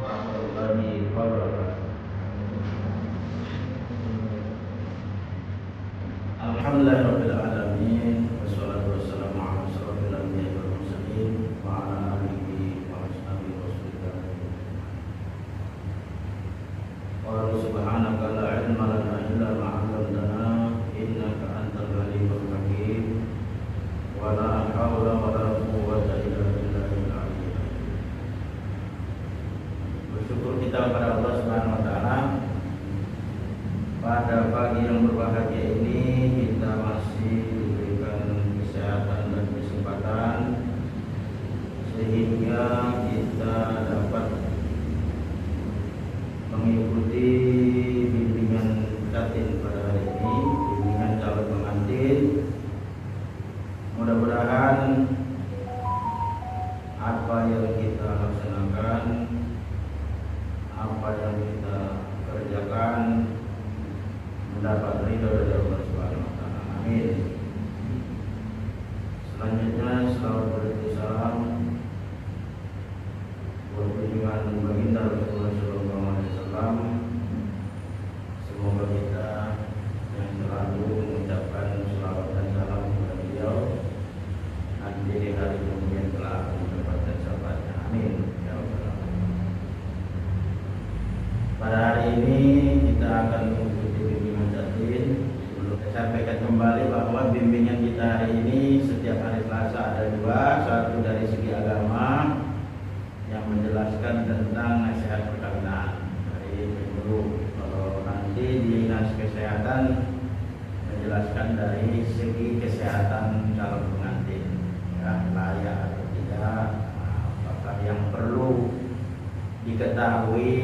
warahmatullahi wabarakatuh. Alhamdulillahirabbil alamin wassalatu wassalamu ala asyrofil anbiya'i wal mursalin wa ala alihi wa ashabihi wasallam. Wa subhanaka la ilma lana illa ma 'allamtana innaka antal alimul hakim wa la haula wa la quwwata illa billahil aliyyil azim. Bersyukur kita kepada Allah Subhanahu wa taala. Pada pagi yang berbahagia ini kita masih diberikan kesehatan dan kesempatan sehingga kita dapat mengikuti bimbingan Katin pada hari ini, bimbingan calon pengantin. Mudah-mudahan apa yang kita laksanakan, apa yang kita kerjakan mendapat ridho dari Allah Subhanahu wa taala. Amin. Selanjutnya selawat bersalam buat junjungan baginda Rasulullah sallallahu alaihi wasallam. Semoga kita yang selalu mengucapkan selawat dan salam kepada beliau nanti di hari kemudian kelak mendapatkan syafaatnya. Amin. Ya rabbal alamin. Pada hari ini kita akan mengikuti bimbingan Katin. Sebelum saya sampaikan kembali bahwa bimbingan kita hari ini setiap hari Selasa ada dua, satu dari segi agama yang menjelaskan tentang nasihat perkawinan dari dulu. Kalau nanti di dinas kesehatan menjelaskan dari segi kesehatan calon pengantin, ya, layak atau tidak, apakah yang perlu diketahui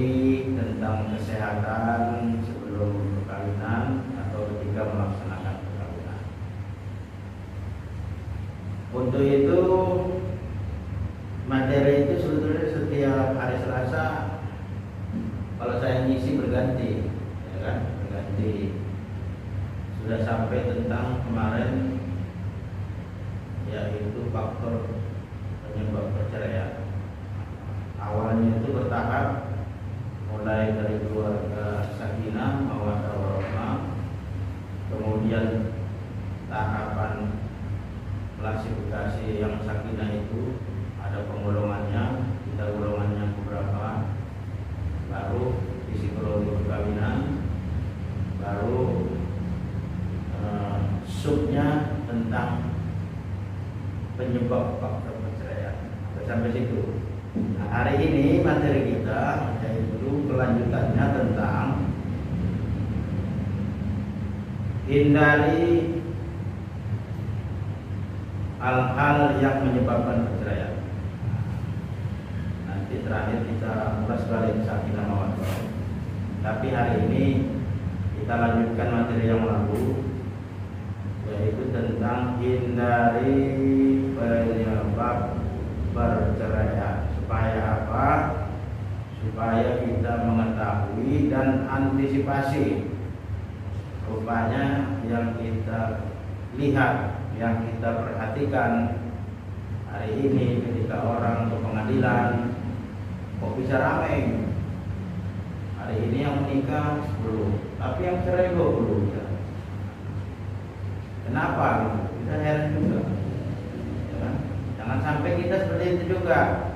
tentang kesehatan sebelum perkawinan atau ketika melaksanakan perkawinan. Untuk itu materi itu sebetulnya setiap hari Selasa kalau saya ngisi berganti, ya kan? Berganti. Sudah sampai tentang kemarin yaitu faktor penyebab perceraian. Awalnya itu bertahap, mulai dari keluarga sakinah, mawaddah warahmah, kemudian tahapan klasifikasi yang sakinah itu ada penggolongannya, kita golongannya beberapa, baru psikologi perkawinan, baru subnya tentang penyebab faktor perceraian. Sampai situ. Nah, hari ini materi kita yaitu kelanjutannya tentang hindari hal-hal yang menyebabkan perceraian. Nanti terakhir kita ulas balik sakinah mawaddah. Tapi hari ini kita lanjutkan materi yang lalu yaitu tentang hindari penyebab perceraian. Supaya apa? Supaya kita mengetahui dan antisipasi. Rupanya yang kita lihat, yang kita perhatikan hari ini ketika orang ke pengadilan kok bisa ramai. Hari ini yang menikah 10, tapi yang cerai 20 ya. Kenapa? Kita heran juga, ya kan? Jangan sampai kita seperti itu juga.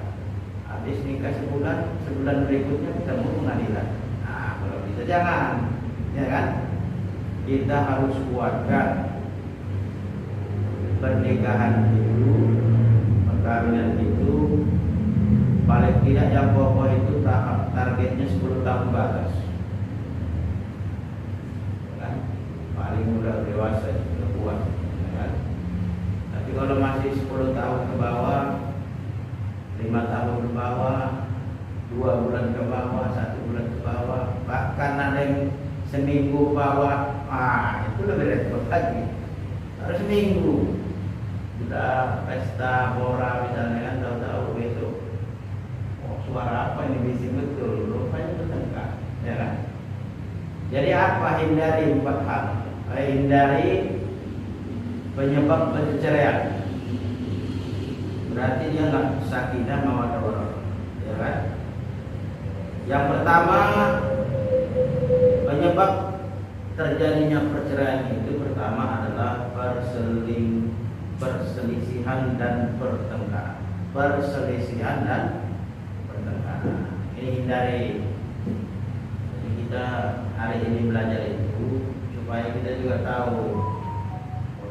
Habis nikah sebulan berikutnya kita mau pengadilan. Nah, kalau bisa jangan, ya kan? Kita harus kuatkan pernikahan itu, perkawinan itu, paling tidak yang pokok itu tahap targetnya 10 tahun ke atas, ya kan? Paling mudah dewasa itu kuat, ya kan? Tapi kalau masih 10 tahun ke bawah, 5 tahun ke bawah, 2 bulan ke bawah, 1 bulan ke bawah, bahkan ada yang seminggu ke bawah, itu lebih repot lagi. Harus seminggu sudah pesta bora misalnya kan, tahu-tahu besok suara apa ini bising betul, rupanya bertengkar, ya kan? Jadi apa? Hindari 4 hal. Hindari penyebab perceraian. Berarti dia nggak sakinah mawaddah warahmah, ya kan? Yang pertama, penyebab terjadinya perceraian itu pertama adalah perselisihan dan pertengkaran. Perselisihan dan pertengkaran. Ini hindari. Jadi kita hari ini belajar itu supaya kita juga tahu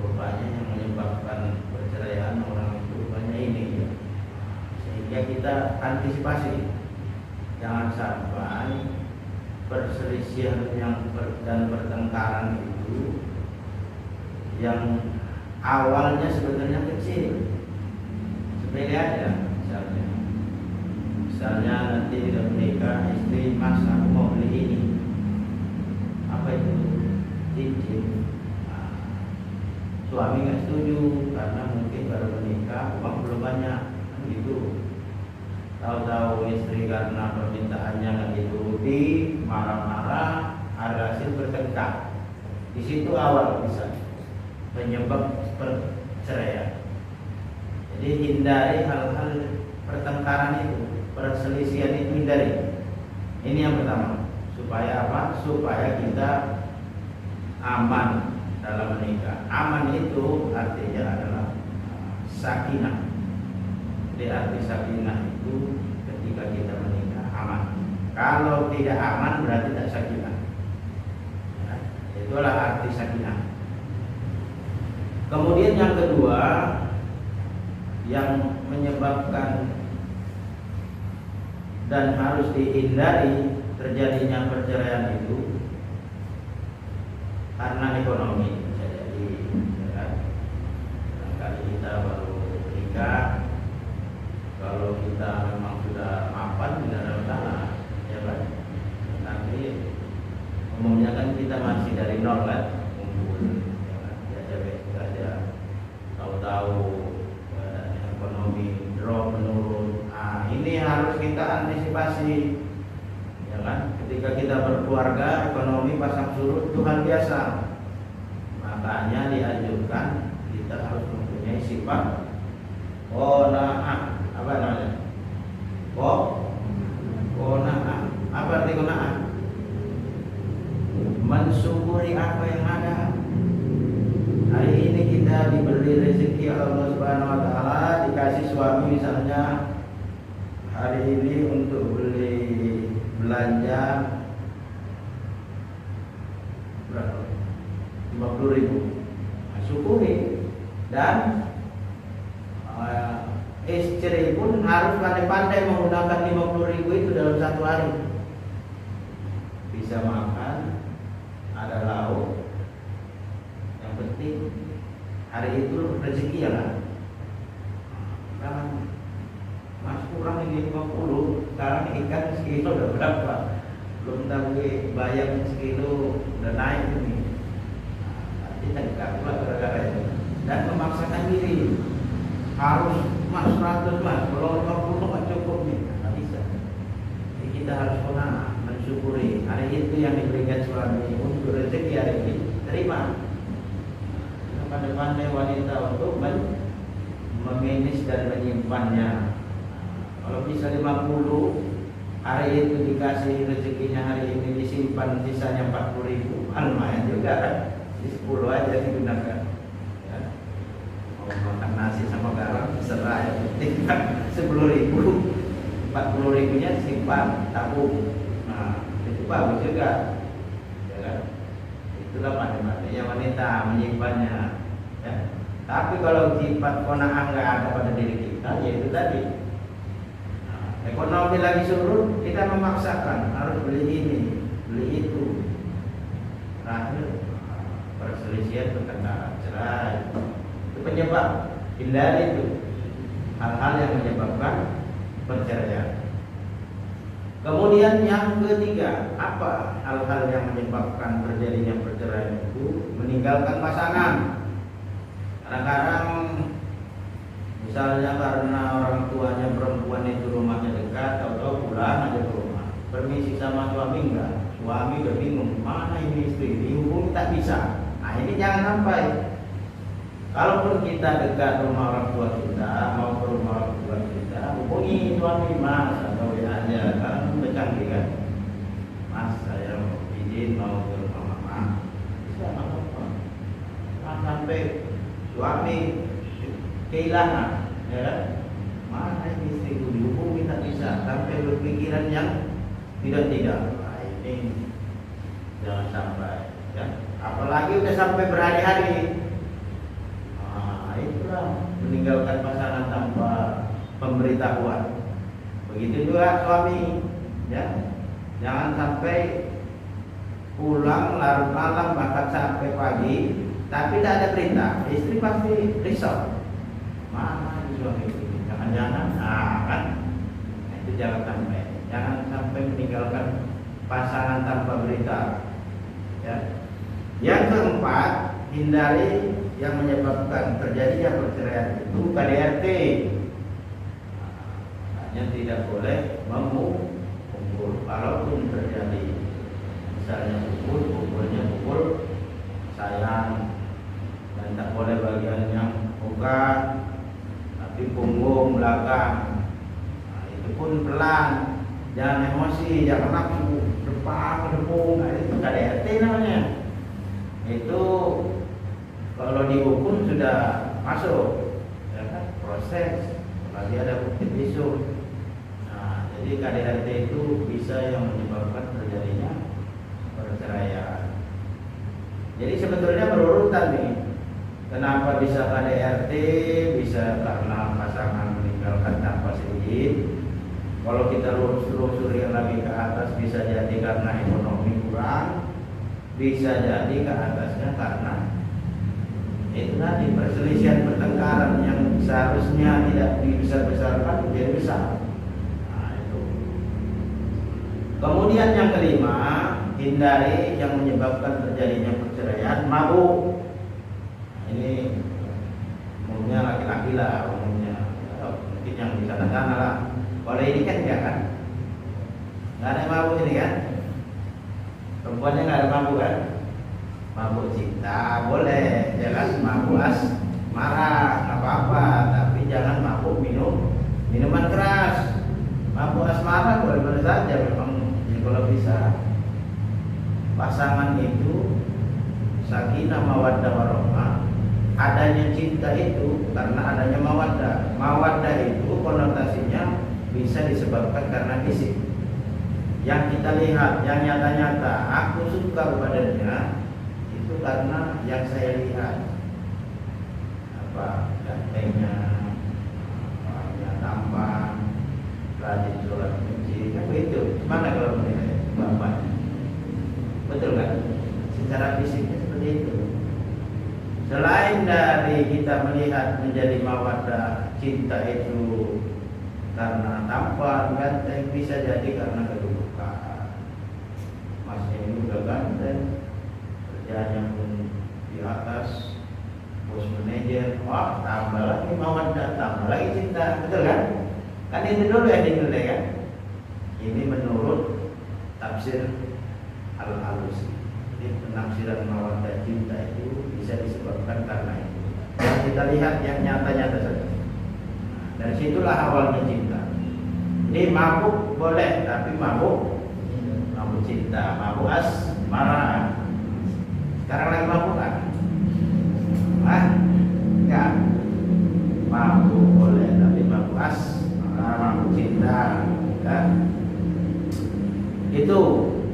rupanya yang menyebabkan perceraian orang itu rupanya ini ya. Sehingga kita antisipasi jangan sampai perselisihan dan pertengkaran itu yang awalnya sebenarnya kecil, sepele aja. Misalnya nanti tidak menikah, istri, mas aku mau beli ini, apa itu, cincin. Nah, suami nggak setuju karena mungkin baru menikah, uang belum banyak, kan gitu. Tahu-tahu istri karena permintaannya nggak dituruti, marah-marah, ada hasil bertengkar. Di situ awal bisa penyebab perceraian. Jadi hindari hal-hal pertengkaran itu, perselisihan itu hindari. Ini yang pertama. Supaya apa? Supaya kita aman dalam menikah. Aman itu artinya adalah sakinah. Jadi arti sakinah itu ketika kita menikah aman. Kalau tidak aman berarti tak sakinah. Ya, itulah arti sakinah. Kemudian yang kedua yang menyebabkan dan harus dihindari terjadinya perceraian itu karena ekonomi. Jadi barangkali kita baru menikah, kalau kita memang sudah mapan tidak ada masalah, ya kan? Tapi umumnya kan kita masih dari nol kan, kumpul, ya kan? Biasa saja. Tahu-tahu ekonomi drop menurun. Nah, ini harus kita antisipasi, ya kan? Ketika kita berkeluarga, ekonomi pasang surut itu hal biasa. Makanya dianjurkan kita harus mempunyai sifat qanaah. Apa namanya? Qanaah. Apa arti qanaah? Mensyukuri apa yang ada. Hari ini kita diberi rezeki Allah Subhanahu wa taala, dikasih suami misalnya hari ini untuk beli belanja berapa? 50.000. Nah, syukuri. Dan istri pun harus pandai-pandai menggunakan 50.000 itu dalam satu hari. Bisa makan, ada lauk. Yang penting hari itu rezeki ya kan. Jangan mas kurang ini 50, sekarang ikan sekilo udah berapa? Belum tahu bayam sekilo udah naik ini. Nanti tegak pula gara-gara itu. Dan memaksakan diri harus mas 100 mas, kalau 50 nggak cukup nih, nggak bisa. Jadi kita harus pernah mensyukuri hari itu yang diberikan suami untuk rezeki hari ini, terima. Pandai-pandai wanita untuk memanage dan menyimpannya. Kalau bisa 50, hari itu dikasih rezekinya hari ini disimpan sisanya 40.000, lumayan juga kan? Di 10 aja digunakan. Ya. Mau makan nasi sama garam terserah, yang penting kan 10.000, 40.000-nya disimpan tabung. Nah itu bagus juga, ya kan? Itulah pandai-pandainya wanita menyimpannya. Ya. Tapi kalau sifat qanaah nggak ada pada diri kita, yaitu tadi ekonomi lagi surut, kita memaksakan harus beli ini, beli itu. Terakhir perselisihan, pertengkaran, cerai. Itu penyebab. Hindari itu hal-hal yang menyebabkan perceraian. Kemudian yang ketiga, apa hal-hal yang menyebabkan terjadinya perceraian itu? Meninggalkan pasangan. Kadang-kadang misalnya karena orang tuanya perempuan itu rumahnya dekat, atau pulang aja ke rumah. Permisi sama suami enggak? Suami udah bingung, mana ini istri, dihubungi tak bisa. Nah ini jangan sampai. Kalaupun kita dekat rumah orang tua kita, mau ke rumah orang tua kita, hubungi suami mas atau WA aja, kan udah canggih kan. izin mau ke rumah mama, bisa nggak apa-apa. Jangan sampai suami kehilangan, ya kan? Mana istriku dihukum kita bisa sampai berpikiran yang tidak. Nah, ini jangan sampai, ya. Apalagi udah sampai berhari-hari. Nah, itulah meninggalkan pasangan tanpa pemberitahuan. Begitu juga suami, ya. Jangan sampai pulang larut malam bahkan sampai pagi tapi tidak ada perintah. Istri pasti risau. Mana suami itu? Jangan-jangan, kan? Itu jangan sampai meninggalkan pasangan tanpa berita. Ya. Yang keempat, hindari yang menyebabkan terjadinya perceraian itu KDRT. Hanya tidak boleh memukul. Kalaupun terjadi, misalnya pukulnya pukul sayang, dan tak boleh bagian yang muka, tapi punggung belakang. Nah, itu pun pelan, jangan emosi, jangan nafsu, depan, gedebung. Nah, itu KDRT namanya. Itu kalau dihukum sudah masuk, ya kan? Proses, lagi ada bukti visum. Nah, jadi KDRT itu bisa yang menyebabkan terjadinya perceraian. Jadi sebetulnya berurutan nih. Kenapa bisa KDRT? Bisa karena pasangan meninggalkan tanpa seizin. Kalau kita lurus-lurusin lagi ke atas, bisa jadi karena ekonomi kurang, bisa jadi ke atasnya karena itu tadi perselisihan pertengkaran yang seharusnya tidak dibesar-besarkan menjadi besar. Nah, itu. Kemudian yang kelima, hindari yang menyebabkan terjadinya perceraian, mabuk. Ini umumnya laki-laki lah, umumnya mungkin yang di sana-sana lah. Kalau ini kan enggak kan, nggak ada yang mabuk ini kan, perempuannya nggak ada mabuk kan, mabuk cinta boleh, ya kan, mabuk marah apa-apa, tapi jangan mabuk minuman keras. Mabuk asmara boleh saja memang, ya kalau bisa pasangan itu sakinah mawaddah warahmah. Adanya cinta itu karena adanya mawaddah. Mawaddah itu konotasinya bisa disebabkan karena fisik. Yang kita lihat, yang nyata-nyata, aku suka kepadanya itu karena yang saya lihat. Apa gantengnya, orangnya tampan, rajin sholat masjid, kan begitu. Mana kalau menilai bapaknya? Betul kan? Secara fisiknya seperti itu. Selain dari kita melihat menjadi mawaddah, cinta itu karena tampan, ganteng, bisa jadi karena kedudukan. Masnya ini udah ganteng, kerjanya pun di atas, bos manajer, wah tambah lagi mawaddah, tambah lagi cinta, betul kan? Kan itu dulu yang dinilai kan? Ini menurut tafsir Al-Alusi. Jadi penafsiran mawaddah cinta itu bisa disebabkan karena itu. Yang kita lihat yang nyata-nyata saja. Dari situlah awalnya cinta. Ini mabuk boleh, tapi mabuk cinta, mabuk marah. Sekarang lagi mabuk kan? Enggak. Mabuk boleh, tapi mabuk mabuk cinta. Ya. Itu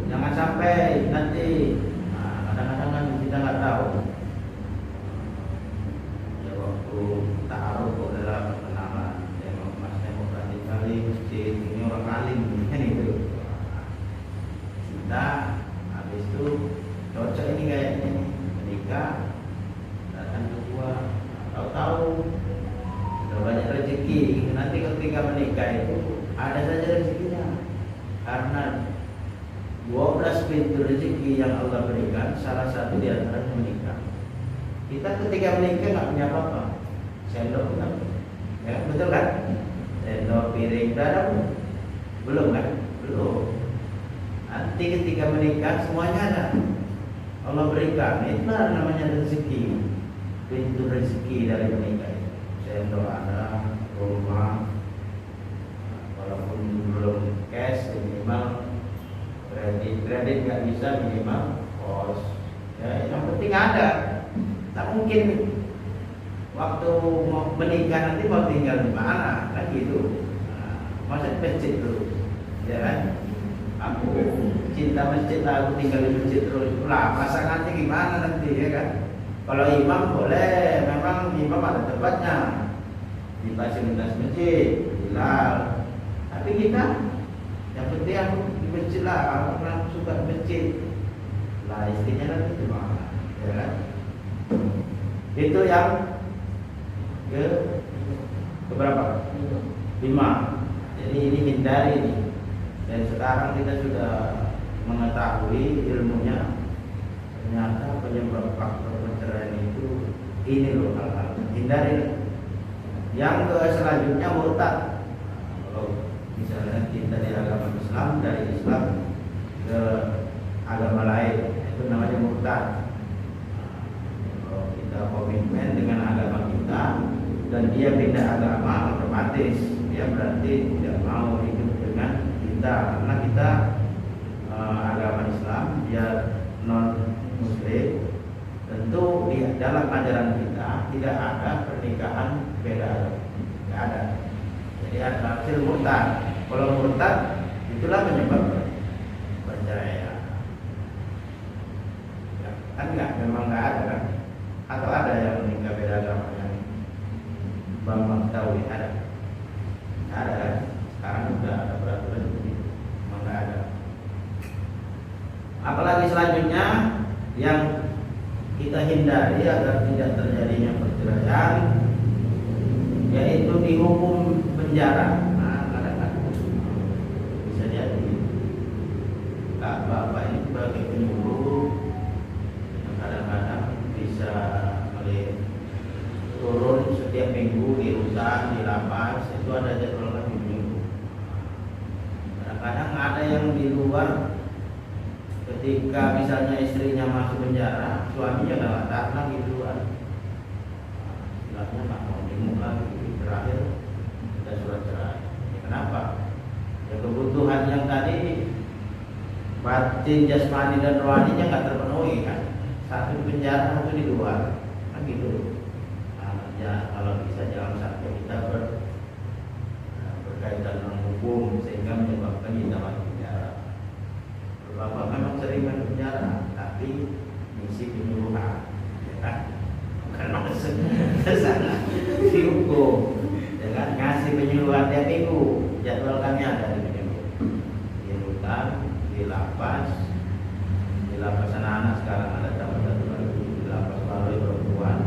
jangan sampai nanti. Kadang-kadang kan kita nggak tahu. Ya waktu taruh adalah perkenalan, tengok kali masjid, ini orang alim, kan itu. Kita habis itu cocok ini kayaknya menikah, datang ke gua, tahu-tahu sudah banyak rezeki. Nanti ketika menikah itu ada saja rezekinya, karena 12 pintu rezeki yang Allah berikan, salah satu di antaranya menikah. Kita ketika menikah nggak punya apa-apa, sendok kan, ya betul kan? Sendok, piring, ada belum kan? Belum. Nanti ketika menikah semuanya ada, Allah berikan. Itulah namanya rezeki, pintu rezeki dari menikah. Sendok ada, rumah, walaupun belum cash minimal kredit nggak bisa minimal kos. Ya, yang penting ada. Tak mungkin waktu mau menikah nanti mau tinggal di mana, kan gitu. Masa masjid dulu, ya kan? Aku cinta masjid lah, aku tinggal di masjid terus. Lah pasangannya gimana nanti, ya kan? Kalau imam boleh, memang imam ada tempatnya di fasilitas masjid, hilal. Tapi kita, yang penting aku di masjid lah, aku suka masjid. Lah istrinya nanti gimana, ya kan? Itu yang keberapa? 5. Jadi ini hindari ini. Dan sekarang kita sudah mengetahui ilmunya. Ternyata penyebab faktor perceraian itu ini loh hal-hal. Hindari. Yang selanjutnya murtad. Kalau misalnya kita dari agama Islam, dari Islam ke agama lain, itu namanya murtad. Kalau kita komitmen dengan agama kita dan dia pindah agama, otomatis dia berarti tidak mau hidup dengan kita, karena kita agama Islam, dia non Muslim. Tentu di dalam ajaran kita tidak ada pernikahan beda agama, tidak ada. Jadi ada hasil murtad. Kalau murtad itulah penyebab perceraian. Ya, kan memang nggak ada kan? Atau ada yang menikah beda agama yang Bang tahu ada? Ada kan? Sekarang sudah ada peraturan itu, memang nggak ada. Apalagi selanjutnya yang kita hindari agar tidak terjadinya perceraian, yaitu dihukum penjara. Nah, kadang-kadang bisa jadi bapak ini sebagai penyuluh, kadang-kadang bisa turun setiap minggu di rutan, di lapas, itu ada jadwal minggu. Kadang-kadang ada yang di luar. Ketika misalnya istrinya masuk penjara, suaminya nggak tahan lagi di luar. Istilahnya nggak mau jenguk lagi. Terakhir ada surat cerai. Ya, kenapa? Ya kebutuhan yang tadi batin, jasmani dan rohaninya nggak terpenuhi kan. Satu di penjara, satu di luar. Kan gitu. Ya kalau bisa jangan sampai kita berkaitan dengan hukum sehingga menyebabkan kita masuk penjara. Bapak memang sering masuk penjara, tapi misi penyuluhan, ya kan? Bukan maksud kesana dihukum, ya kan? Ngasih penyuluhan tiap minggu. Jadwal kami ada di penyuluh, di rutan, di lapas anak-anak sekarang ada tambah satu lagi di lapas Baloi perempuan.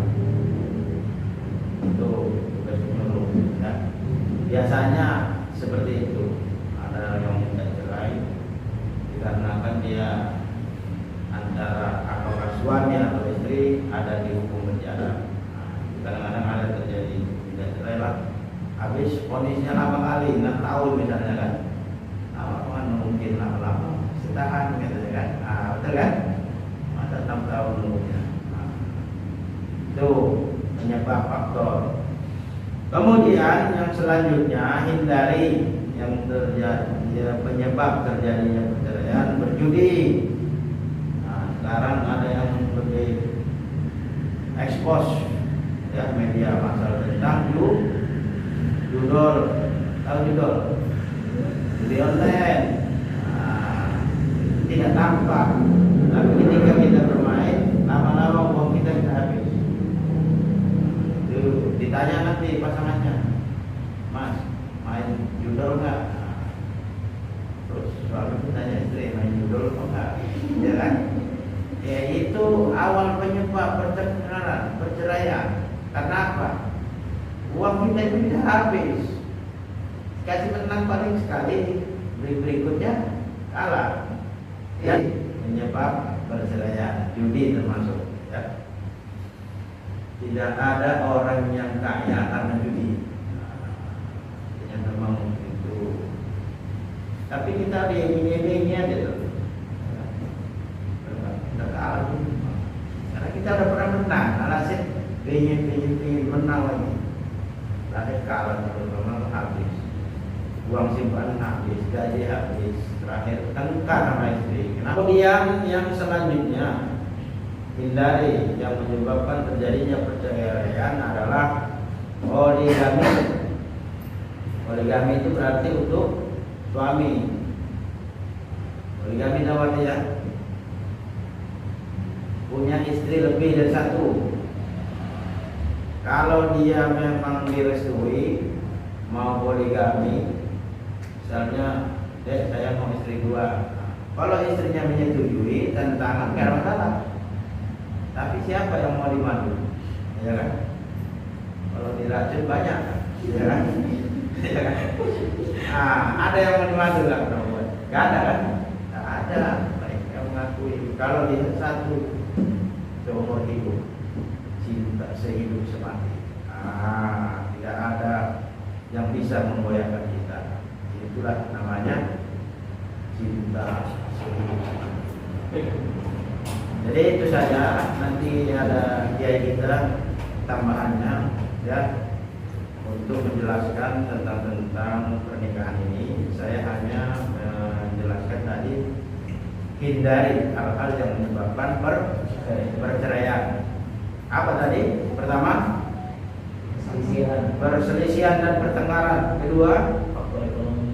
Itu tugas penyuluh, ya. Biasanya seperti itu. Ada yang minta cerai dikarenakan dia antara apakah suami atau istri ada di hukum penjara. Kadang-kadang ada terjadi tidak cerai lah, habis vonisnya lama kali 6 tahun misalnya kan, kan mungkin lama-lama setahan gitu kan, betul kan, masa 6 tahun nunggunya. Itu penyebab faktor. Kemudian yang selanjutnya hindari yang terjadi penyebab terjadinya perceraian, berjudi. Nah, sekarang ada yang lebih expose ya, media massa tentang judul, tahu judul? Judi online. Nah, tidak tampak, tapi ketika kita bermain, lama-lama uang kita bisa habis. Itu ditanya nanti pasangannya, Mas, main judul nggak? Terus suami tanya istri, main judul kok nggak? Ya kan? Ya itu awal penyebab perceraian. Karena apa? Uang kita itu tidak habis. Kasih menang paling sekali, berikutnya kalah. Ya, penyebab perceraian, judi termasuk. Ya. Tidak ada orang yang kaya karena judi. Yang memang itu. Tapi kita diiming-imingi aja tuh. Kita kalah. Karena kita udah pernah menang, alasan pengen menang lagi. Terakhir kalah terus memang habis. uang simpanan habis, gaji habis, terakhir tengkar sama istri. Kemudian yang selanjutnya, hindari yang menyebabkan terjadinya perceraian adalah poligami. Poligami itu berarti untuk suami. Poligami namanya ya, punya istri lebih dari satu. Kalau dia memang direstui mau poligami, misalnya, dek saya mau istri 2. Kalau istrinya menyetujui, tanda tangan nggak ada masalah. Tapi siapa yang mau dimadu? Ya kan? Kalau diracun banyak, ya kan? Ya kan? Ada yang mau dimadu nggak perempuan? Nggak ada kan? Nggak ada. Mereka mengakui kalau dia satu seumur hidup, cinta sehidup semati. Tidak ada yang bisa menggoyahkan kita. Itulah namanya cinta sehidup semati. Jadi itu saja. Nanti ada kiai kita tambahannya ya untuk menjelaskan tentang pernikahan ini. Saya hanya menjelaskan tadi, hindari hal-hal yang menyebabkan perceraian. Apa tadi? Pertama, perselisihan dan pertengkaran. Kedua,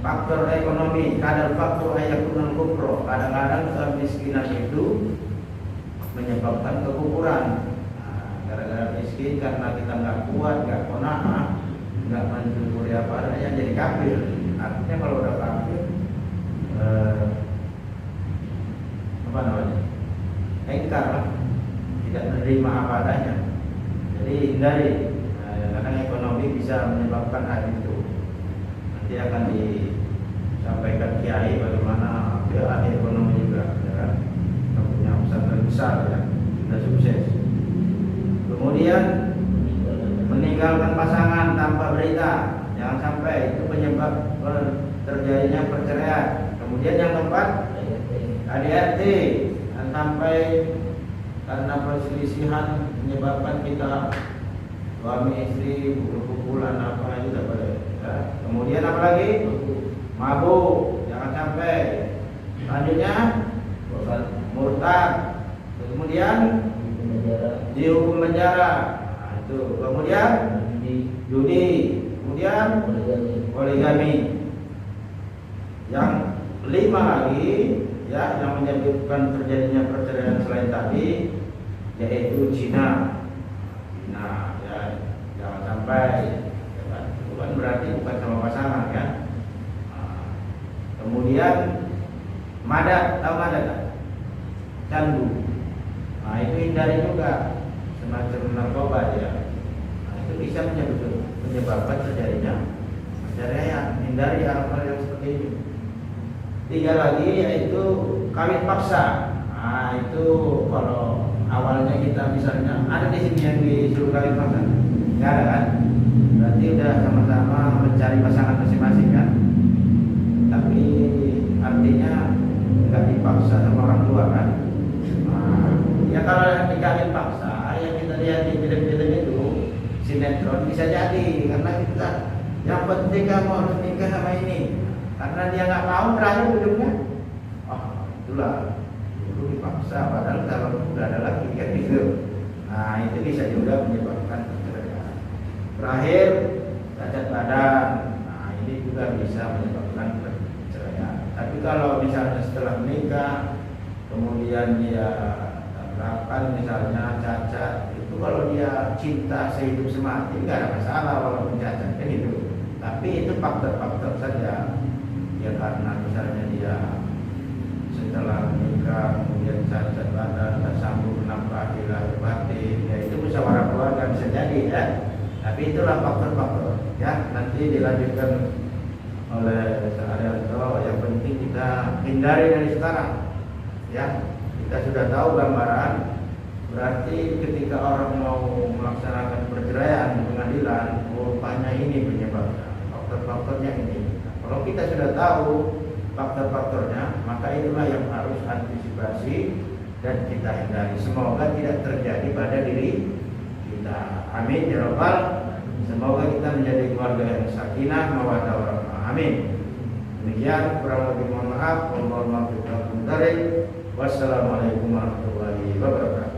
faktor ekonomi. Kadang faktor ayakunal kufro. Kadang-kadang kemiskinan itu menyebabkan kekufuran. Gara-gara miskin, karena kita nggak kuat, nggak qanaah, nggak mensyukuri apa adanya, jadi kafir. Artinya kalau udah kafir, apa namanya? Engkar lah, tidak menerima apa adanya. Jadi hindari, karena ekonomi bisa menyebabkan hal itu. Nanti akan disampaikan kiai bagaimana ahli ekonomi juga, ya kan? Punya pesantren besar ya, sudah sukses. Kemudian meninggalkan pasangan tanpa berita, jangan sampai itu penyebab terjadinya perceraian. Kemudian yang keempat, KDRT, jangan sampai karena perselisihan menyebabkan kita suami istri pukul-pukulan apa itu tidak boleh. Ya. Kemudian apa lagi? Mabuk, jangan sampai. Selanjutnya murtad. Kemudian dihukum penjara. Itu. Kemudian judi. Kemudian poligami. Yang 5 lagi ya yang menyebabkan terjadinya perceraian selain tadi yaitu zina. Zina ya, jangan sampai ya, bukan berarti bukan sama pasangan kan. Kemudian madat, tahu madat tak? Candu. Itu hindari juga, semacam narkoba ya. Itu bisa menyebabkan terjadinya perceraian. Hindari hal-hal yang seperti ini. 3 lagi yaitu kawin paksa. Itu kalau awalnya kita misalnya ada di sini yang disuruh kawin paksa, nggak ada kan? Berarti udah sama-sama mencari pasangan masing-masing kan? Tapi artinya nggak dipaksa sama orang tua kan? Ya kalau dikawin paksa, yang kita lihat di film-film itu sinetron bisa jadi karena kita yang penting kamu harus nikah sama ini. Karena dia nggak mau, terakhir ujungnya, itulah dulu dipaksa, padahal kalau udah ada lagi kan gitu. Itu bisa juga menyebabkan perceraian. Terakhir, cacat badan, ini juga bisa menyebabkan perceraian. Tapi kalau misalnya setelah menikah, kemudian dia tabrakan misalnya cacat, itu kalau dia cinta sehidup semati nggak ada masalah walaupun cacat kan itu. Tapi itu faktor-faktor saja. Ya karena misalnya dia setelah menikah kemudian cacat badan tersambung nafkah lahir batin, ya itu musyawarah keluarga bisa jadi ya. Tapi itulah faktor-faktor ya. Nanti dilanjutkan oleh Saryanto. Yang penting kita hindari dari sekarang ya. Kita sudah tahu gambaran. Berarti ketika orang mau melaksanakan perceraian di pengadilan, rupanya ini penyebabnya, faktor-faktornya ini. Kalau kita sudah tahu faktor-faktornya, maka itulah yang harus antisipasi dan kita hindari. Semoga tidak terjadi pada diri kita. Amin ya rabbal. Semoga kita menjadi keluarga yang sakinah, mawaddah warahmah. Amin. Demikian, kurang lebih mohon maaf. Wassalamualaikum warahmatullahi wabarakatuh.